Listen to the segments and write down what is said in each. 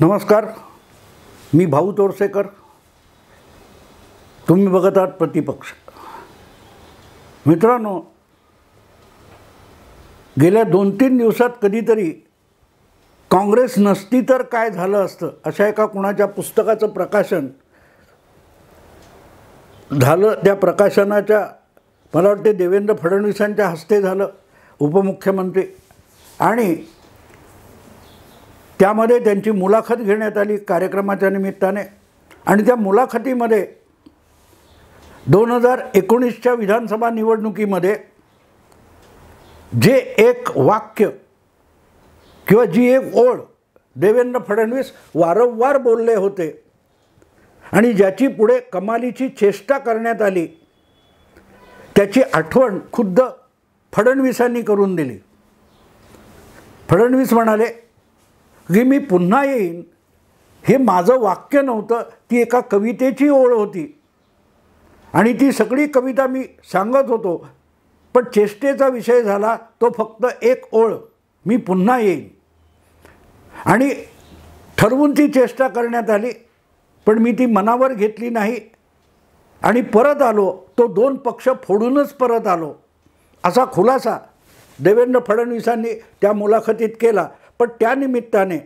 नमस्कार, मी भाऊ तोरसेकर. तुम्ही बघत आहात प्रतिपक्ष. मित्रांनो, गेल्या 2-3 दिवसात कधीतरी काँग्रेस नसती तर काय झालं असतं अशा एका कुणाच्या पुस्तकाचं प्रकाशन झालं. त्या प्रकाशनाच्या मला वाटते देवेंद्र फडणवीसांच्या हस्ते झालं, उपमुख्यमंत्री, आणि त्यामध्ये त्यांची मुलाखत घेण्यात आली कार्यक्रमाच्या निमित्ताने. आणि त्या मुलाखतीमध्ये 2019च्या विधानसभा निवडणुकीमध्ये जे एक वाक्य किंवा जी एक ओळ देवेंद्र फडणवीस वारंवार बोलले होते आणि ज्याची पुढे कमालीची चेष्टा करण्यात आली, त्याची आठवण खुद्द फडणवीसांनी करून दिली. फडणवीस म्हणाले की मी पुन्हा येईन हे माझं वाक्य नव्हतं, ती एका कवितेची ओळ होती आणि ती सगळी कविता मी सांगत होतो, पण चेष्टेचा विषय झाला तो फक्त एक ओळ, मी पुन्हा येईन. आणि ठरवून ती चेष्टा करण्यात आली, पण मी ती मनावर घेतली नाही आणि परत आलो, तो 2 पक्ष फोडूनच परत आलो, असा खुलासा देवेंद्र फडणवीसांनी त्या मुलाखतीत केला. पण त्यानिमित्ताने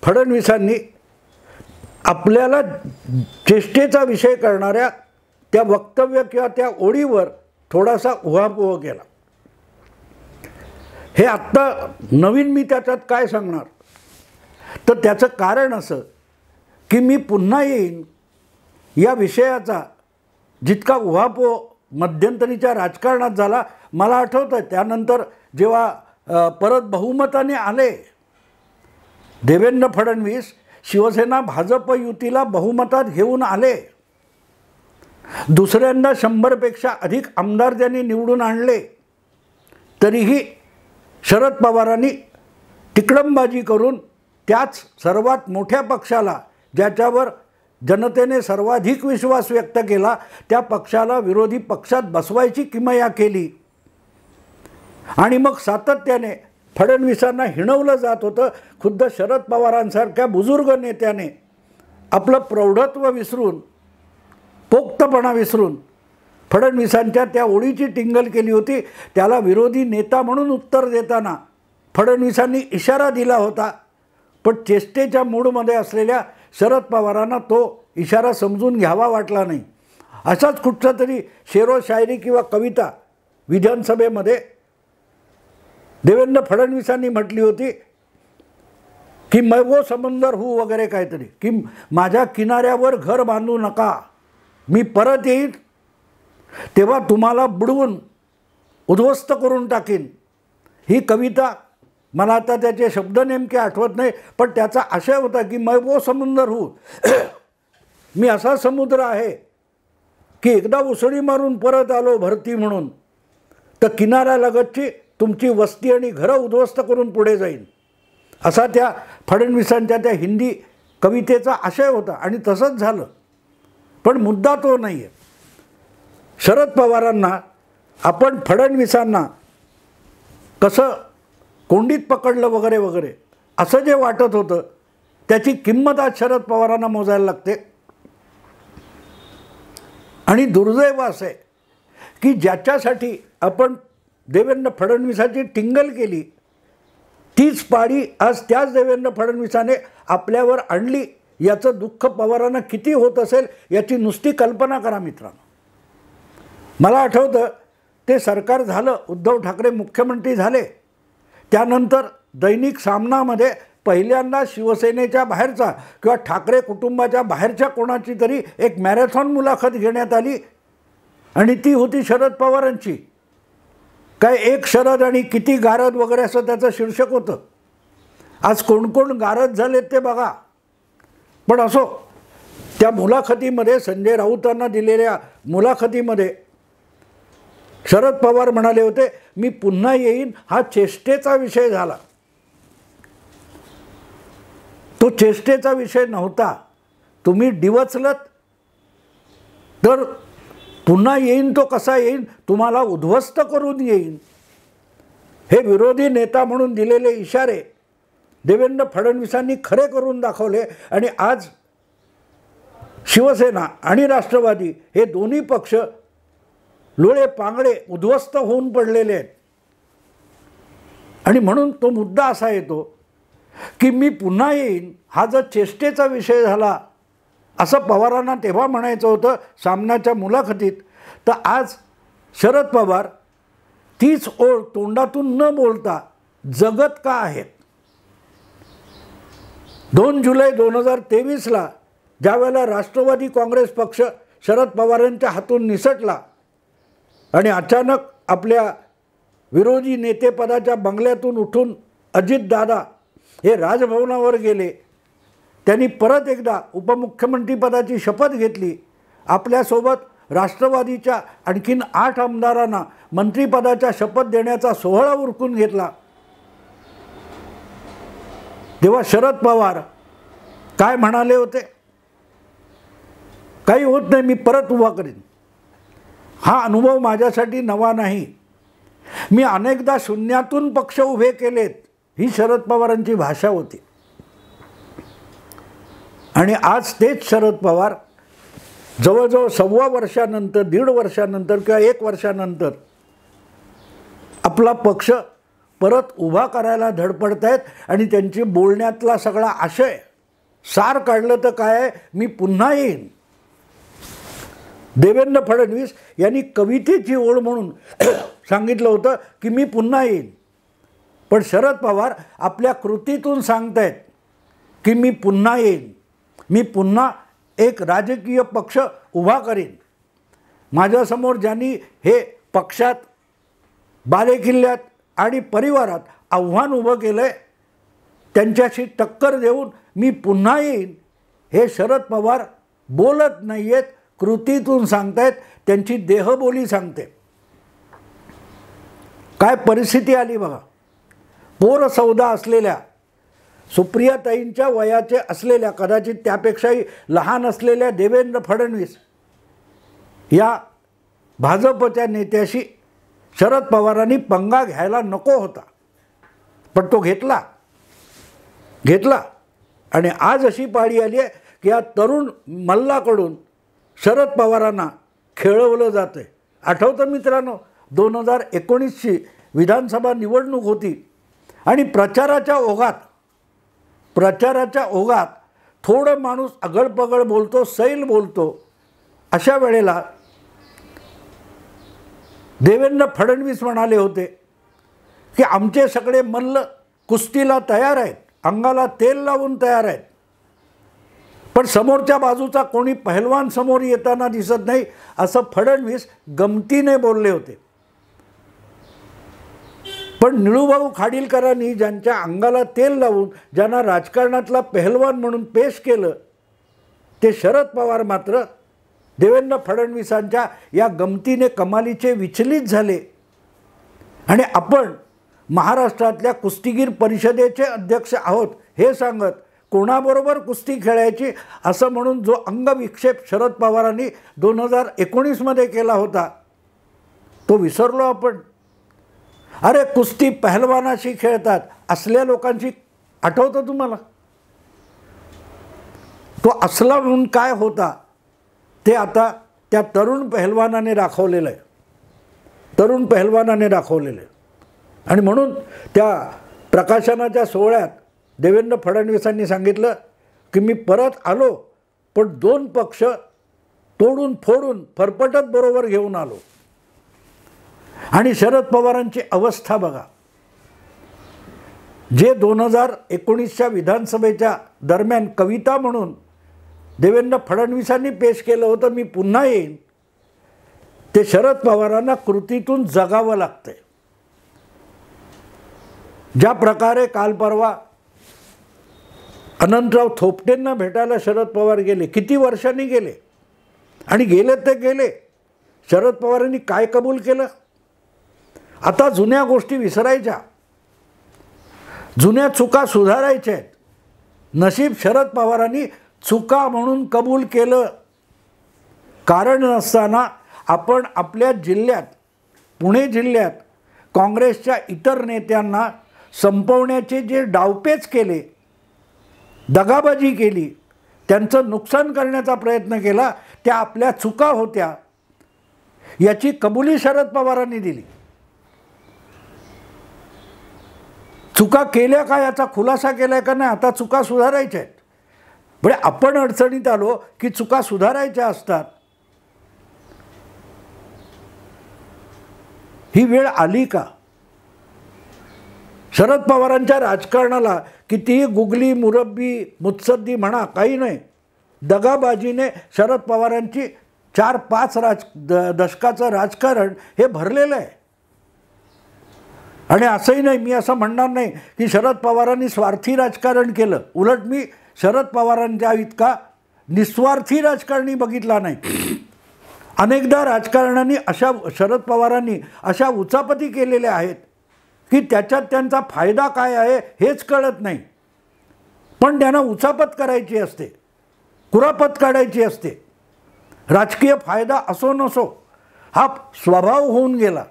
फडणवीसांनी आपल्याला चेष्टेचा विषय करणाऱ्या त्या वक्तव्य किंवा त्या ओळीवर थोडासा उहापोह केला. हे आत्ता नवीन मी त्याच्यात काय सांगणार, तर त्याचं कारण असं की मी पुन्हा येईन या विषयाचा जितका उहापोह मध्यंतरीच्या राजकारणात झाला, मला आठवतं त्यानंतर जेव्हा परत बहुमताने आले देवेंद्र फडणवीस, शिवसेना भाजप युतीला बहुमतात घेऊन आले, दुसऱ्यांदा 100पेक्षा अधिक आमदार त्यांनी निवडून आणले, तरीही शरद पवारांनी तिकडंबाजी करून त्याच सर्वात मोठ्या पक्षाला, ज्याच्यावर जनतेने सर्वाधिक विश्वास व्यक्त केला, त्या पक्षाला विरोधी पक्षात बसवायची किमया केली. आणि मग सातत्याने फडणवीसांना हिणवलं जात होतं. खुद्द शरद पवारांसारख्या बुजुर्ग नेत्याने आपलं प्रौढत्व विसरून, पोक्तपणा विसरून फडणवीसांच्या त्या ओळीची टिंगल केली होती. त्याला विरोधी नेता म्हणून उत्तर देताना फडणवीसांनी इशारा दिला होता, पण चेष्टेच्या मूडमध्ये असलेल्या शरद पवारांना तो इशारा समजून घ्यावा वाटला नाही. असाच कुठचा तरी शेरो शायरी किंवा कविता विधानसभेमध्ये देवेंद्र फडणवीसांनी म्हटली होती की मैं वो समंदर हूँ वगैरे काहीतरी, की माझ्या किनाऱ्यावर घर बांधू नका, मी परत येईन तेव्हा तुम्हाला बुडवून उद्ध्वस्त करून टाकीन. ही कविता, मला आता त्याचे शब्द नेमके आठवत नाही, पण त्याचा आशय होता की मैं वो समंदर हूँ, मी असा समुद्र आहे की एकदा उसळी मारून परत आलो भरती म्हणून, तर किनाऱ्यालगतची तुमची वस्ती आणि घरं उद्ध्वस्त करून पुढे जाईन, असा त्या फडणवीसांच्या त्या हिंदी कवितेचा आशय होता. आणि तसंच झालं. पण मुद्दा तो नाही आहे. शरद पवारांना, आपण फडणवीसांना कसं कोंडीत पकडलं वगैरे वगैरे असं जे वाटत होतं, त्याची किंमत आज शरद पवारांना मोजायला लागते. आणि दुर्दैव असं आहे की ज्याच्यासाठी आपण देवेंद्र फडणवीसांची टिंगल केली, तीच पाळी आज त्याच देवेंद्र फडणवीसाने आपल्यावर आणली. याचं दुःख पवारांना किती होत असेल याची नुसती कल्पना करा मित्रांनो. मला आठवतं ते सरकार झालं, उद्धव ठाकरे मुख्यमंत्री झाले, त्यानंतर दैनिक सामनामध्ये पहिल्यांदा शिवसेनेच्या बाहेरचा किंवा ठाकरे कुटुंबाच्या बाहेरच्या कोणाची तरी एक मॅरेथॉन मुलाखत घेण्यात आली आणि ती होती शरद पवारांची. काय एक शरद आणि किती गारद वगैरे असं त्याचं शीर्षक होतं. आज कोण कोण गारद झालेत ते बघा. पण असो, त्या मुलाखतीमध्ये, संजय राऊतांना दिलेल्या मुलाखतीमध्ये शरद पवार म्हणाले होते मी पुन्हा येईन, हा चेष्टेचा विषय झाला. तो चेष्टेचा विषय नव्हता. तुम्ही डिवचलत तर पुन्हा येईन तो कसा येईन, तुम्हाला उद्ध्वस्त करून येईन. हे विरोधी नेता म्हणून दिलेले इशारे देवेंद्र फडणवीसांनी खरे करून दाखवले आणि आज शिवसेना आणि राष्ट्रवादी हे दोन्ही पक्ष लोळे पांगळे उद्ध्वस्त होऊन पडलेले आहेत. आणि म्हणून तो मुद्दा असा येतो की मी पुन्हा येईन हा जर चेष्टेचा विषय झाला असं पवारांना तेव्हा म्हणायचं होतं सामनाच्या मुलाखतीत, तर आज शरद पवार तीच ओळ तोंडातून न बोलता जगत का आहेत. 2 जुलै 2023ला ज्यावेळेला राष्ट्रवादी काँग्रेस पक्ष शरद पवारांच्या हातून निसटला आणि अचानक आपल्या विरोधी नेतेपदाच्या बंगल्यातून उठून अजितदादा हे राजभवनावर गेले. त्यांनी परत एकदा उपमुख्यमंत्रीपदाची शपथ घेतली. आपल्यासोबत राष्ट्रवादीच्या आणखीन 8 आमदारांना मंत्रिपदाच्या शपथ देण्याचा सोहळा उरकून घेतला. तेव्हा शरद पवार काय म्हणाले होते, काही होत नाही, मी परत उभा करीन. हा अनुभव माझ्यासाठी नवा नाही. मी अनेकदा शून्यातून पक्ष उभे केलेत, ही शरद पवारांची भाषा होती. आणि आज तेच शरद पवार जवळजवळ 1.25 वर्षानंतर, 1.5 वर्षानंतर किंवा 1 वर्षानंतर आपला पक्ष परत उभा करायला धडपडत आहेत. आणि त्यांची बोलण्यातला सगळा आशय सार काढलं तर काय आहे, मी पुन्हा येईन. देवेंद्र फडणवीस यांनी कवितेची ओळ म्हणून सांगितलं होतं की मी पुन्हा येईन, पण शरद पवार आपल्या कृतीतून सांगतायत की मी पुन्हा येईन, मी पुन्हा एक राजकीय पक्ष उभा करीन. माझ्यासमोर ज्यांनी हे पक्षात, बालेकिल्ल्यात आणि परिवारात आव्हान उभं केलं आहे त्यांच्याशी टक्कर देऊन मी पुन्हा येईन हे शरद पवार बोलत नाही आहेत, कृतीतून सांगतायत. त्यांची देहबोली सांगते. काय परिस्थिती आली बघा. पोर सौदा असलेल्या सुप्रियाताईंच्या वयाचे असलेल्या, कदाचित त्यापेक्षाही लहान असलेल्या देवेंद्र फडणवीस या भाजपच्या नेत्याशी शरद पवारांनी पंगा घ्यायला नको होता, पण तो घेतला. आणि आज अशी पाळी आली आहे की या तरुण मल्लाकडून शरद पवारांना खेळवलं जातं आहे. आठवतं मित्रांनो, 2019ची विधानसभा निवडणूक होती आणि प्रचाराच्या ओघात थोडं माणूस अगळपगळ बोलतो, सैल बोलतो. अशा वेळेला देवेंद्र फडणवीस म्हणाले होते की आमचे सगळे मल्ल कुस्तीला तयार आहेत, अंगाला तेल लावून तयार आहेत, पण समोरच्या बाजूचा कोणी पहिलवान समोर येताना दिसत नाही, असं फडणवीस गमतीने बोलले होते. पण निळूभाऊ खाडीलकरांनी ज्यांच्या अंगाला तेल लावून ज्यांना राजकारणातला पहिलवान म्हणून पेश केलं, ते शरद पवार मात्र देवेंद्र फडणवीसांच्या या गमतीने कमालीचे विचलित झाले. आणि आपण महाराष्ट्रातल्या कुस्तीगीर परिषदेचे अध्यक्ष आहोत हे सांगत कोणाबरोबर कुस्ती खेळायची असं म्हणून जो अंगविक्षेप शरद पवारांनी 2019मध्ये केला होता तो विसरलो आपण. अरे कुस्ती पहलवानाशी खेळतात असल्या लोकांची आठवतं तुम्हाला? तो असला म्हणून काय होता ते आता त्या तरुण पहलवानाने दाखवलेलं आहे. आणि म्हणून त्या प्रकाशनाच्या सोहळ्यात देवेंद्र फडणवीसांनी सांगितलं की मी परत आलो, पण 2 पक्ष तोडून फोडून फरफटत बरोबर घेऊन आलो. आणि शरद पवारांची अवस्था बघा. जे 2019च्या विधानसभेच्या दरम्यान कविता म्हणून देवेंद्र फडणवीसांनी पेश केलं होतं मी पुन्हा येईन, ते शरद पवारांना कृतीतून जगावं लागतंय. ज्या प्रकारे काल परवा अनंतराव थोपटेंना भेटायला शरद पवार गेले, किती वर्षांनी गेले, आणि गेले ते गेले. शरद पवारांनी काय कबूल केलं? आता जुन्या गोष्टी विसरायच्या, जुन्या चुका सुधारायच्या आहेत. नशीब शरद पवारांनी चुका म्हणून कबूल केलं. कारण नसताना आपण आपल्या जिल्ह्यात, पुणे जिल्ह्यात काँग्रेसच्या इतर नेत्यांना संपवण्याचे जे डावपेच केले, दगाबाजी केली, त्यांचं नुकसान करण्याचा प्रयत्न केला, त्या आपल्या चुका होत्या याची कबुली शरद पवारांनी दिली. चुका केल्या का याचा खुलासा केलाय का नाही, आता चुका सुधारायच्या आहेत. म्हणजे आपण अडचणीत आलो की चुका सुधारायच्या असतात. ही वेळ आली का? शरद पवारांच्या राजकारणाला कितीही गुगली मुरब्बी मुत्सद्दी म्हणा, काही नाही, दगाबाजीने शरद पवारांची 4-5 दशकाचं राजकारण हे भरलेलं आहे. आणि असंही नाही, मी असं म्हणणार नाही की शरद पवारांनी स्वार्थी राजकारण केलं. उलट मी शरद पवारांच्या इतका निस्वार्थी राजकारणी बघितला नाही. अनेकदा राजकारण्यांनी शरद पवारांनी अशा उचापती केलेल्या आहेत की त्याच्यात त्यांचा फायदा काय आहे हेच कळत नाही. पण त्यांना उचापत करायची असते, कुरापत काढायची असते. राजकीय फायदा असो नसो हा स्वभाव होऊन गेला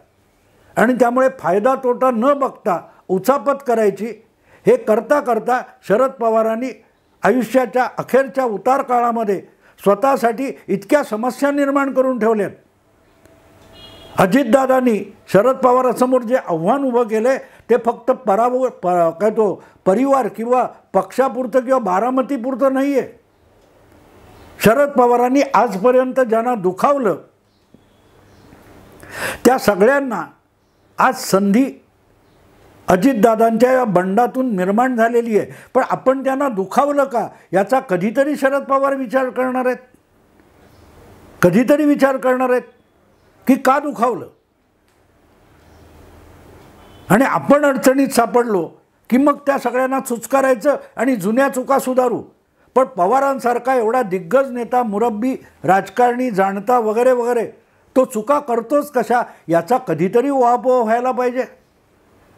आणि त्यामुळे फायदा तोटा न बघता उचापत करायची. हे करता करता शरद पवारांनी आयुष्याच्या अखेरच्या उतार काळामध्ये स्वतःसाठी इतक्या समस्या निर्माण करून ठेवल्यात. अजितदादांनी शरद पवारांसमोर जे आव्हान उभं केलं ते फक्त परिवार किंवा पक्षापुरतं किंवा बारामतीपुरतं नाही आहे. शरद पवारांनी आजपर्यंत ज्यांना दुखावलं त्या सगळ्यांना आज संधी अजितदादांच्या या बंडातून निर्माण झालेली आहे. पण आपण त्यांना दुखावलं का याचा कधीतरी शरद पवार विचार करणार आहेत? कधीतरी विचार करणार आहेत की का दुखावलं? आणि आपण अडचणीत सापडलो की मग त्या सगळ्यांना चुचकारायचं आणि जुन्या चुका सुधारू. पण पवारांसारखा एवढा दिग्गज नेता, मुरब्बी, राजकारणी, जाणता वगैरे वगैरे तो चुका करतोच कशा याचा कधीतरी उहापोह व्हायला पाहिजे.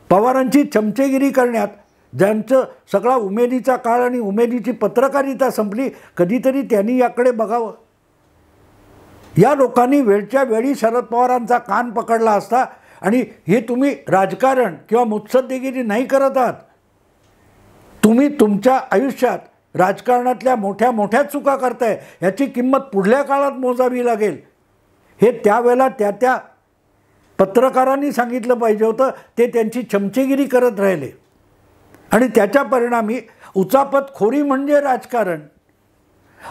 पवारांची चमचेगिरी करण्यात ज्यांचं सगळा उमेदीचा काळ आणि उमेदीची पत्रकारिता संपली, कधीतरी त्यांनी याकडे बघावं. या लोकांनी वेळच्या वेळी शरद पवारांचा कान पकडला असता. आणि हे तुम्ही राजकारण किंवा मुत्सद्देगिरी नाही करत आहात, तुम्ही तुमच्या आयुष्यात राजकारणातल्या मोठ्या मोठ्या चुका करताय, याची किंमत पुढल्या काळात मोजावी लागेल. हे त्यावेळेला त्या पत्रकारांनी सांगितलं पाहिजे होतं. ते त्यांची चमचेगिरी करत राहिले आणि त्याच्या परिणामी उचापतखोरी म्हणजे राजकारण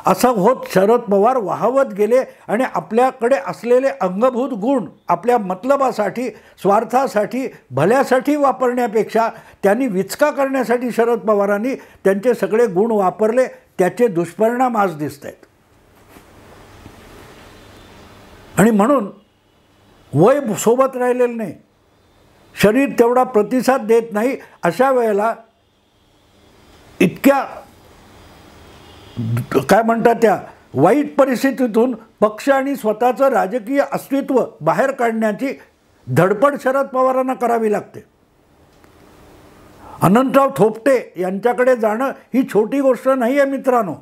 असं होत शरद पवार वाहवत गेले. आणि आपल्याकडे असलेले अंगभूत गुण आपल्या मतलबासाठी, स्वार्थासाठी, भल्यासाठी वापरण्यापेक्षा त्यांनी विचका करण्यासाठी शरद पवारांनी त्यांचे सगळे गुण वापरले. त्याचे दुष्परिणाम आज दिसत आहेत. आणि म्हणून वय सोबत राहिलेलं नाही, शरीर तेवढा प्रतिसाद देत नाही. अशा वेळेला इतक्या काय म्हणतात त्या वाईट परिस्थितीतून पक्ष आणि स्वतःचं राजकीय अस्तित्व बाहेर काढण्याची धडपड शरद पवारांना करावी लागते. अनंतराव थोपटे यांच्याकडे जाणं ही छोटी गोष्ट नाही आहे मित्रांनो.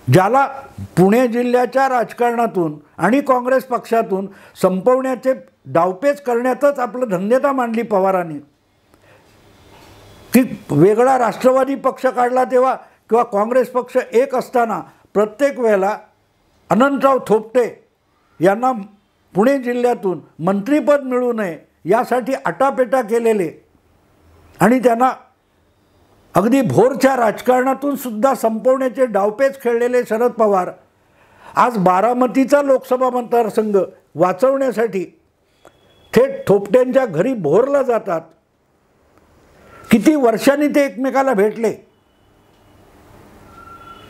ज्याला पुणे जिल्ह्याच्या राजकारणातून आणि काँग्रेस पक्षातून संपवण्याचे डावपेच करण्यातच आपलं धन्यता मांडली पवारांनी. ती वेगळा राष्ट्रवादी पक्ष काढला तेव्हा किंवा काँग्रेस पक्ष एक असताना प्रत्येक वेळेला अनंतराव थोपटे यांना पुणे जिल्ह्यातून मंत्रिपद मिळू नये यासाठी आटापेटा केलेले आणि त्यांना अगदी भोरच्या राजकारणातून सुद्धा संपवण्याचे डावपेच खेळलेले शरद पवार आज बारामतीचा लोकसभा मतदारसंघ वाचवण्यासाठी थेट थोपट्यांच्या घरी भोरला जातात. किती वर्षांनी ते एकमेकाला भेटले.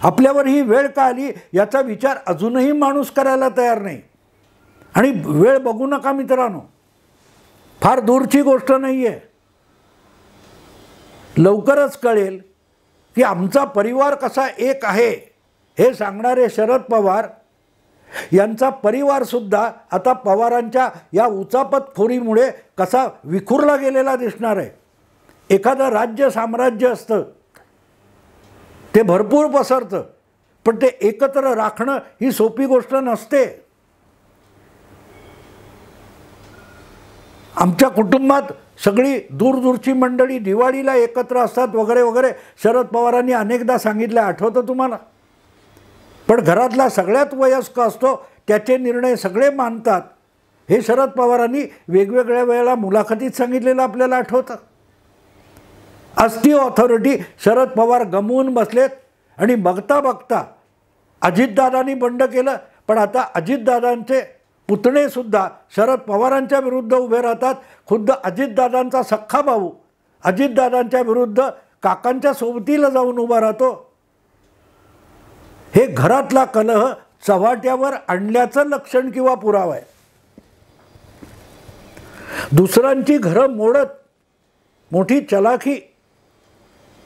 आपल्यावर ही वेळ का आली याचा विचार अजूनही माणूस करायला तयार नाही. आणि वेळ बघू नका मित्रांनो, फार दूरची गोष्ट नाही आहे. लवकरच कळेल की आमचा परिवार कसा एक आहे हे सांगणारे शरद पवार यांचा परिवारसुद्धा आता पवारांच्या या उचापतखोरीमुळे कसा विखुरला गेलेला दिसणार आहे. एखादं राज्य साम्राज्य असतं ते भरपूर पसरतं, पण ते एकत्र राखणं ही सोपी गोष्ट नसते. आमच्या कुटुंबात सगळी दूरदूरची मंडळी दिवाळीला एकत्र असतात वगैरे वगैरे शरद पवारांनी अनेकदा सांगितलं, आठवतं तुम्हाला? पण घरातला सगळ्यात वयस्क असतो, त्याचे निर्णय सगळे मानतात, हे शरद पवारांनी वेगवेगळ्या वेळेला मुलाखतीत सांगितलेलं आपल्याला आठवतं. आज ती ऑथॉरिटी शरद पवार गमवून बसलेत आणि बघता बघता अजितदादांनी बंड केलं. पण आता अजितदादांचे पुतणेसुद्धा शरद पवारांच्या विरुद्ध उभे राहतात. खुद्द अजितदादांचा सख्खा भाऊ अजितदादांच्या विरुद्ध काकांच्या सोबतीला जाऊन उभा राहतो. हे घरातला कलह चव्हाट्यावर आणल्याचं लक्षण किंवा पुरावा आहे. दुसऱ्यांची घरं मोडत मोठी चलाखी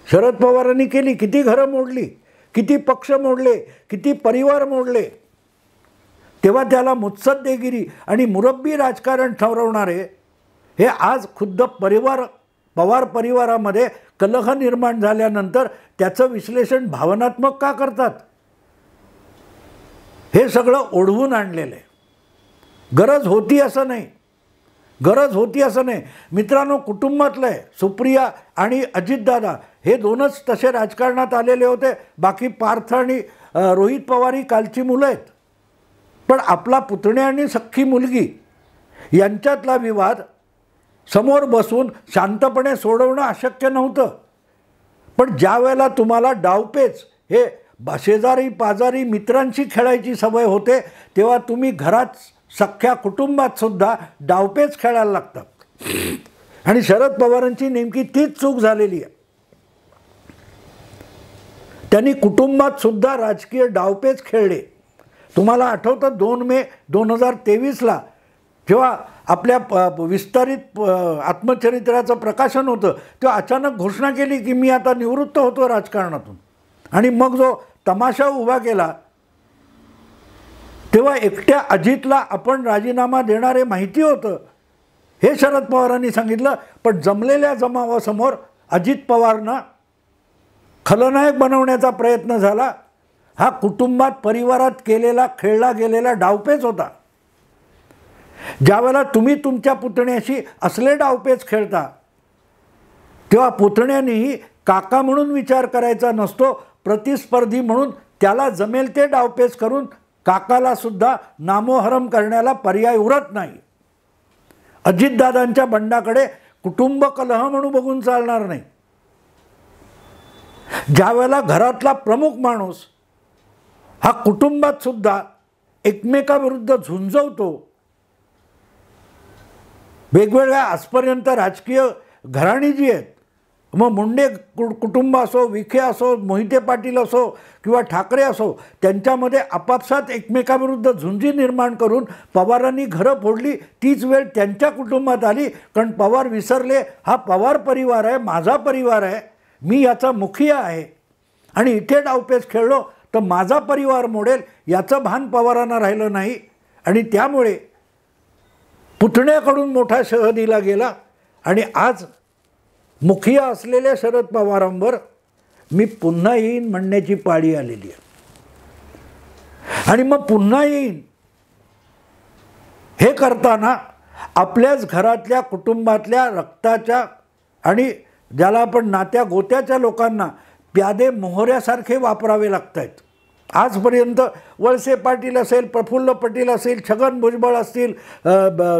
शरद पवारांनी केली. किती घरं मोडली, किती पक्ष मोडले, किती परिवार मोडले. तेव्हा त्याला मुत्सद्देगिरी आणि मुरब्बी राजकारण ठरवणारे हे आज खुद्द पवार परिवारामध्ये कलह निर्माण झाल्यानंतर त्याचं विश्लेषण भावनात्मक का करतात? हे सगळं ओढवून आणलेलं आहे. गरज होती असं नाही, गरज होती असं नाही. मित्रांनो, कुटुंबातलं आहे. सुप्रिया आणि अजितदादा हे दोनच तसे राजकारणात आलेले होते. बाकी पार्थ आणि रोहित पवार ही कालची मुलं आहेत. पण आपला पुतण्या आणि सख्खी मुलगी यांच्यातला विवाद समोर बसून शांतपणे सोडवणं अशक्य नव्हतं. पण ज्या वेळेला तुम्हाला डावपेच हे शेजारी पाजारी मित्रांशी खेळायची सवय होते, तेव्हा तुम्ही घरात सख्ख्या कुटुंबात सुद्धा डावपेच खेळायला लागतात. आणि शरद पवारांची नेमकी तीच चूक झालेली आहे. त्यांनी कुटुंबात सुद्धा राजकीय डावपेच खेळले. तुम्हाला आठवतं 2 मे 2023ला जेव्हा आपल्या विस्तारित आत्मचरित्राचं प्रकाशन होतं, तेव्हा अचानक घोषणा केली की मी आता निवृत्त होतो राजकारणातून. आणि मग जो तमाशा उभा केला, तेव्हा एकट्या अजितला आपण राजीनामा देणारे माहिती होतं, हे शरद पवारांनी सांगितलं. पण जमलेल्या जमावासमोर अजित पवारनं खलनायक बनवण्याचा प्रयत्न झाला. हा कुटुंबात परिवारात खेळला गेलेला डावपेच होता. ज्यावेळेला तुम्ही तुमच्या पुतण्याशी असले डावपेच खेळता, तेव्हा पुतण्यानेही काका म्हणून विचार करायचा नसतो, प्रतिस्पर्धी म्हणून त्याला जमेल ते डावपेच करून काकाला सुद्धा नामोहरम करण्याला पर्याय उरत नाही. अजितदादांच्या बंडाकडे कुटुंब कलह म्हणून बघून चालणार नाही. ज्यावेळेला घरातला प्रमुख माणूस हा कुटुंबात सुद्धा एकमेकाविरुद्ध झुंजवतो, वेगवेगळ्या आजपर्यंत राजकीय घराणी जी आहेत, मग मुंडे कुटुंब असो, विखे असो, मोहिते पाटील असो किंवा ठाकरे असो, त्यांच्यामध्ये आपापसात एकमेकाविरुद्ध झुंजी निर्माण करून पवारांनी घरं फोडली. तीच वेळ त्यांच्या कुटुंबात आली. कारण पवार विसरले, हा पवार परिवार आहे, माझा परिवार आहे, मी याचा मुखिया आहे, आणि इथे डावपेच खेळलो तर माझा परिवार मोडेल, याचं भान पवारांना राहिलं नाही. आणि त्यामुळे पुतण्याकडून मोठा शह दिला गेला. आणि आज मुखिया असलेल्या शरद पवारांवर मी पुन्हा येईन म्हणण्याची पाळी आलेली आहे. आणि मग पुन्हा येईन हे करताना आपल्याच घरातल्या कुटुंबातल्या रक्ताच्या आणि ज्याला आपण नात्या गोत्याच्या लोकांना प्यादे मोहऱ्यासारखे वापरावे लागत आहेत. आजपर्यंत वळसे पाटील असेल, प्रफुल्ल पटेल असेल, छगन भुजबळ असतील,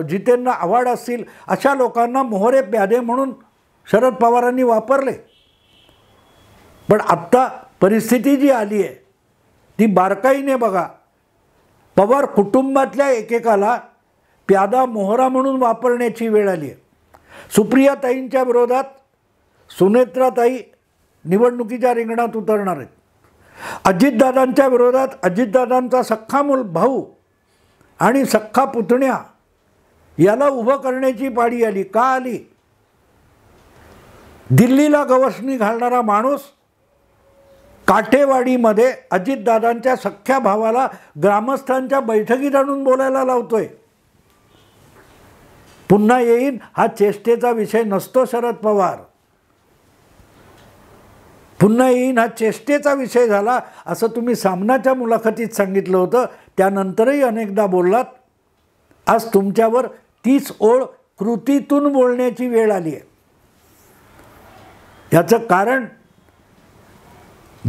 जितेंद्र आव्हाड असतील, अशा लोकांना मोहरे प्यादे म्हणून शरद पवारांनी वापरले. पण आत्ता परिस्थिती जी आली आहे ती बारकाईने बघा. पवार कुटुंबातल्या एकेकाला प्यादा मोहरा म्हणून वापरण्याची वेळ आली आहे. सुप्रियाताईंच्या विरोधात सुनेत्राताई निवडणुकीच्या रिंगणात उतरणार आहेत. अजितदादांच्या विरोधात अजितदादांचा सख्खा भाऊ आणि सख्खा पुतण्या याला उभं करण्याची पाळी आली. का आली? दिल्लीला गवसणी घालणारा माणूस काठेवाडीमध्ये अजितदादांच्या सख्ख्या भावाला ग्रामस्थांच्या बैठकीत आणून बोलायला लावतोय. पुन्हा येईन हा चेष्टेचा विषय नसतो शरद पवार. पुन्हा येईन हा चेष्टेचा विषय झाला असं तुम्ही सामनाच्या मुलाखतीत सांगितलं होतं. त्यानंतरही अनेकदा बोललात. आज तुमच्यावर तीच ओळ कृतीतून बोलण्याची वेळ आली आहे. याचं कारण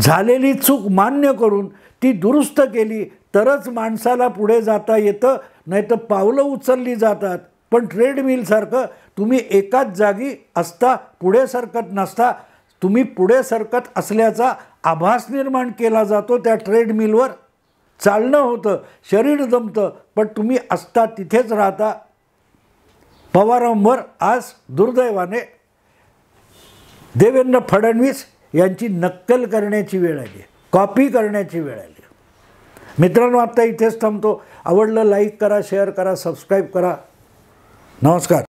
झालेली चूक मान्य करून ती दुरुस्त केली तरच माणसाला पुढे जाता येतं, नाही तर पावलं उचलली जातात. पण ट्रेडमिलसारखं तुम्ही एकाच जागी असता, पुढे सरकत नसता. तुम्ही पुढे सरकत असल्याचा आभास निर्माण केला जातो. त्या ट्रेडमिलवर चालणं होतं, शरीर जमतं, पण तुम्ही असता तिथेच राहता. पवारांवर आज दुर्दैवाने देवेंद्र फडणवीस यांची नक्कल करण्याची वेळ आली, कॉपी करण्याची वेळ आली. मित्रांनो, आता इथेच थांबतो. आवडलं लाईक करा, शेअर करा, सबस्क्राईब करा. नमस्कार.